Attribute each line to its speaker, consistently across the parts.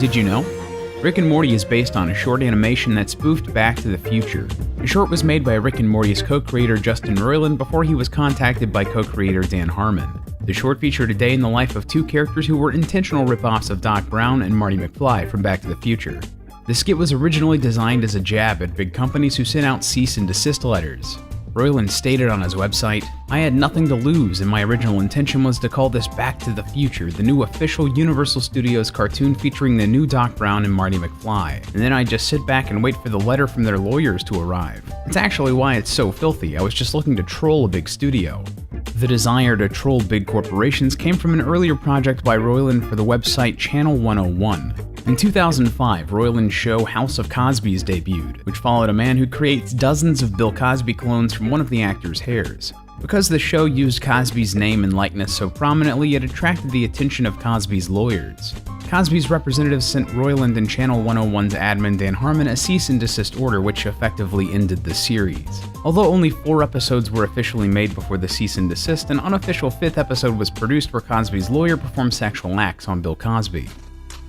Speaker 1: Did you know? Rick and Morty is based on a short animation that spoofed Back to the Future. The short was made by Rick and Morty's co-creator Justin Roiland before he was contacted by co-creator Dan Harmon. The short featured a day in the life of two characters who were intentional ripoffs of Doc Brown and Marty McFly from Back to the Future. The skit was originally designed as a jab at big companies who sent out cease and desist letters. Roiland stated on his website, "I had nothing to lose, and my original intention was to call this Back to the Future, the new official Universal Studios cartoon featuring the new Doc Brown and Marty McFly, and then I'd just sit back and wait for the letter from their lawyers to arrive. It's actually why it's so filthy. I was just looking to troll a big studio." The desire to troll big corporations came from an earlier project by Roiland for the website Channel 101. In 2005, Roiland's show House of Cosby's debuted, which followed a man who creates dozens of Bill Cosby clones from one of the actor's hairs. Because the show used Cosby's name and likeness so prominently, it attracted the attention of Cosby's lawyers. Cosby's representatives sent Roiland and Channel 101's admin Dan Harmon a cease and desist order, which effectively ended the series. Although only 4 episodes were officially made before the cease and desist, an unofficial 5th episode was produced where Cosby's lawyer performed sexual acts on Bill Cosby.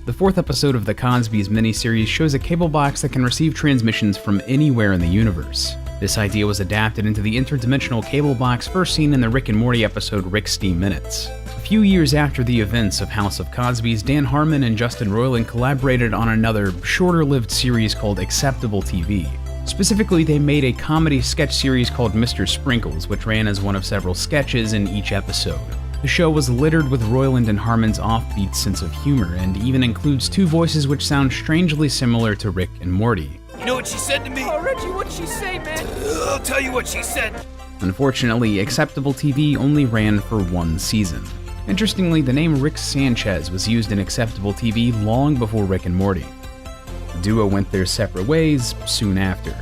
Speaker 1: The 4th episode of the Cosby's miniseries shows a cable box that can receive transmissions from anywhere in the universe. This idea was adapted into the interdimensional cable box first seen in the Rick and Morty episode Rick Steam Minutes. A few years after the events of House of Cosby's, Dan Harmon and Justin Roiland collaborated on another, shorter-lived series called Acceptable TV. Specifically, they made a comedy sketch series called Mr. Sprinkles, which ran as one of several sketches in each episode. The show was littered with Roiland and Harmon's offbeat sense of humor, and even includes 2 voices which sound strangely similar to Rick and Morty.
Speaker 2: You know what she said to me?
Speaker 3: Oh, Reggie, what'd she say, man?
Speaker 2: I'll tell you what she said.
Speaker 1: Unfortunately, Acceptable TV only ran for 1 season. Interestingly, the name Rick Sanchez was used in Acceptable TV long before Rick and Morty. The duo went their separate ways soon after.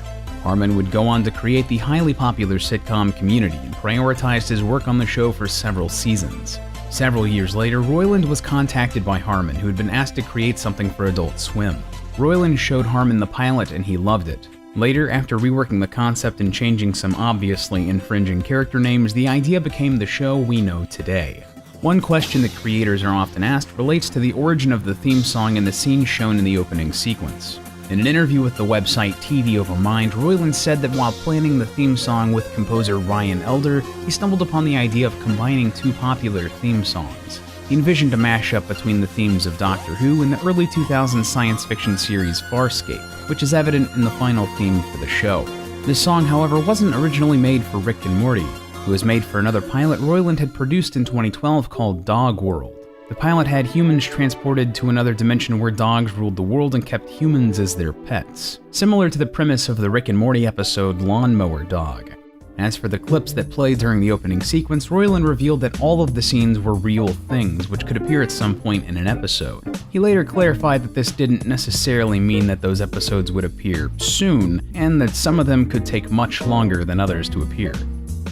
Speaker 1: Harmon would go on to create the highly popular sitcom Community and prioritized his work on the show for several seasons. Several years later, Roiland was contacted by Harmon, who had been asked to create something for Adult Swim. Roiland showed Harmon the pilot and he loved it. Later, after reworking the concept and changing some obviously infringing character names, the idea became the show we know today. One question that creators are often asked relates to the origin of the theme song and the scene shown in the opening sequence. In an interview with the website TV Over Mind, Roiland said that while planning the theme song with composer Ryan Elder, he stumbled upon the idea of combining 2 popular theme songs. He envisioned a mashup between the themes of Doctor Who and the early 2000s science fiction series Farscape, which is evident in the final theme for the show. This song, however, wasn't originally made for Rick and Morty. It was made for another pilot Roiland had produced in 2012 called Dog World. The pilot had humans transported to another dimension where dogs ruled the world and kept humans as their pets, similar to the premise of the Rick and Morty episode Lawnmower Dog. As for the clips that played during the opening sequence, Roiland revealed that all of the scenes were real things which could appear at some point in an episode. He later clarified that this didn't necessarily mean that those episodes would appear soon, and that some of them could take much longer than others to appear.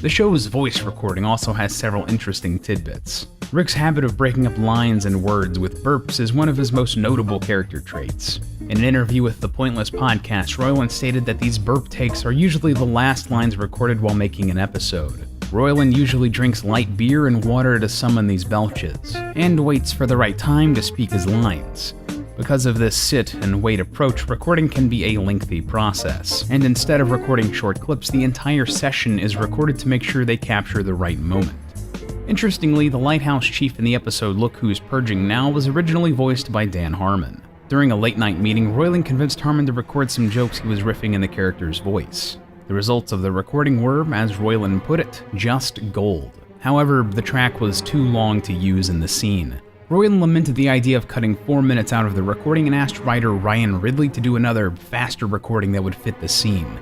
Speaker 1: The show's voice recording also has several interesting tidbits. Rick's habit of breaking up lines and words with burps is one of his most notable character traits. In an interview with the Pointless podcast, Roiland stated that these burp takes are usually the last lines recorded while making an episode. Roiland usually drinks light beer and water to summon these belches, and waits for the right time to speak his lines. Because of this sit and wait approach, recording can be a lengthy process, and instead of recording short clips, the entire session is recorded to make sure they capture the right moment. Interestingly, the lighthouse chief in the episode Look Who's Purging Now was originally voiced by Dan Harmon. During a late-night meeting, Roiland convinced Harmon to record some jokes he was riffing in the character's voice. The results of the recording were, as Roiland put it, just gold. However, the track was too long to use in the scene. Roiland lamented the idea of cutting 4 minutes out of the recording and asked writer Ryan Ridley to do another, faster recording that would fit the scene.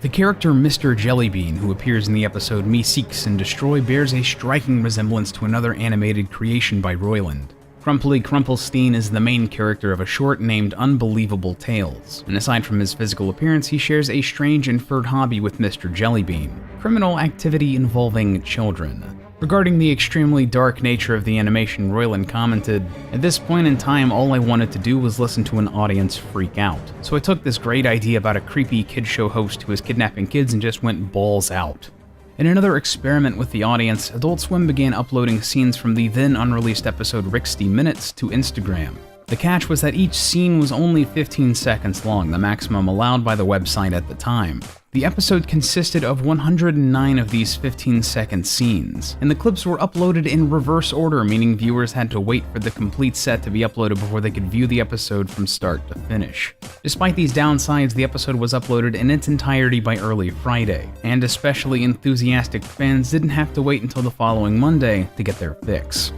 Speaker 1: The character Mr. Jellybean, who appears in the episode Me Seeks and Destroy, bears a striking resemblance to another animated creation by Roiland. Crumply Crumplestein is the main character of a short named Unbelievable Tales, and aside from his physical appearance, he shares a strange inferred hobby with Mr. Jellybean: criminal activity involving children. Regarding the extremely dark nature of the animation, Roiland commented, "At this point in time, all I wanted to do was listen to an audience freak out. So I took this great idea about a creepy kid show host who was kidnapping kids and just went balls out." In another experiment with the audience, Adult Swim began uploading scenes from the then unreleased episode Ricksty Minutes to Instagram. The catch was that each scene was only 15 seconds long, the maximum allowed by the website at the time. The episode consisted of 109 of these 15-second scenes, and the clips were uploaded in reverse order, meaning viewers had to wait for the complete set to be uploaded before they could view the episode from start to finish. Despite these downsides, the episode was uploaded in its entirety by early Friday, and especially enthusiastic fans didn't have to wait until the following Monday to get their fix.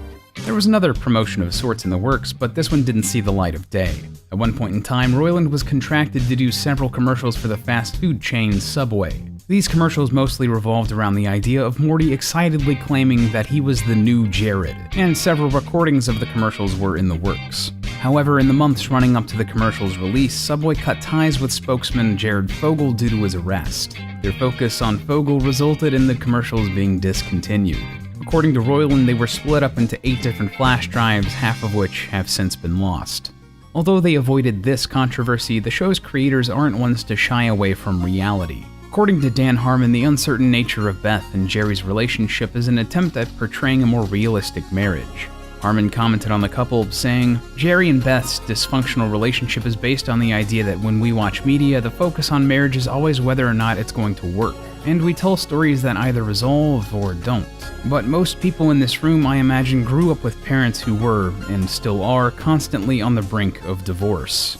Speaker 1: There was another promotion of sorts in the works, but this one didn't see the light of day. At one point in time, Roiland was contracted to do several commercials for the fast food chain Subway. These commercials mostly revolved around the idea of Morty excitedly claiming that he was the new Jared, and several recordings of the commercials were in the works. However, in the months running up to the commercial's release, Subway cut ties with spokesman Jared Fogle due to his arrest. Their focus on Fogle resulted in the commercials being discontinued. According to Roiland, they were split up into 8 different flash drives, half of which have since been lost. Although they avoided this controversy, the show's creators aren't ones to shy away from reality. According to Dan Harmon, the uncertain nature of Beth and Jerry's relationship is an attempt at portraying a more realistic marriage. Harmon commented on the couple, saying, "Jerry and Beth's dysfunctional relationship is based on the idea that when we watch media, the focus on marriage is always whether or not it's going to work, and we tell stories that either resolve or don't. But most people in this room, I imagine, grew up with parents who were, and still are, constantly on the brink of divorce."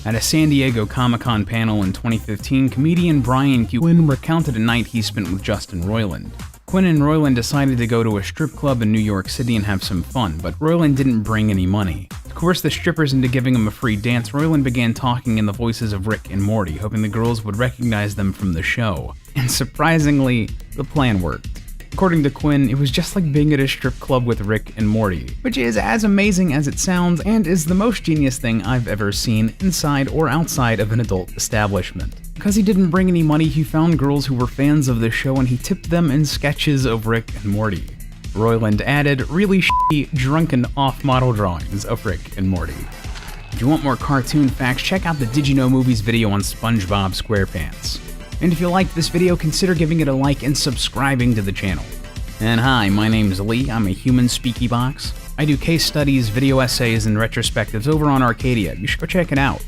Speaker 1: At a San Diego Comic-Con panel in 2015, comedian Brian Quinn recounted a night he spent with Justin Roiland. Quinn and Roiland decided to go to a strip club in New York City and have some fun, but Roiland didn't bring any money. To coerce the strippers into giving him a free dance, Roiland began talking in the voices of Rick and Morty, hoping the girls would recognize them from the show. And surprisingly, the plan worked. According to Quinn, it was just like being at a strip club with Rick and Morty, which is as amazing as it sounds and is the most genius thing I've ever seen inside or outside of an adult establishment. Because he didn't bring any money, he found girls who were fans of the show and he tipped them in sketches of Rick and Morty. Roiland added really shitty, drunken off-model drawings of Rick and Morty. If you want more cartoon facts, check out the Did You Know Movies video on SpongeBob SquarePants. And if you liked this video, consider giving it a like and subscribing to the channel. And hi, my name's Lee, I'm a human speaky box. I do case studies, video essays, and retrospectives over on Arcadia. You should go check it out.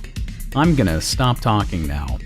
Speaker 1: I'm gonna stop talking now.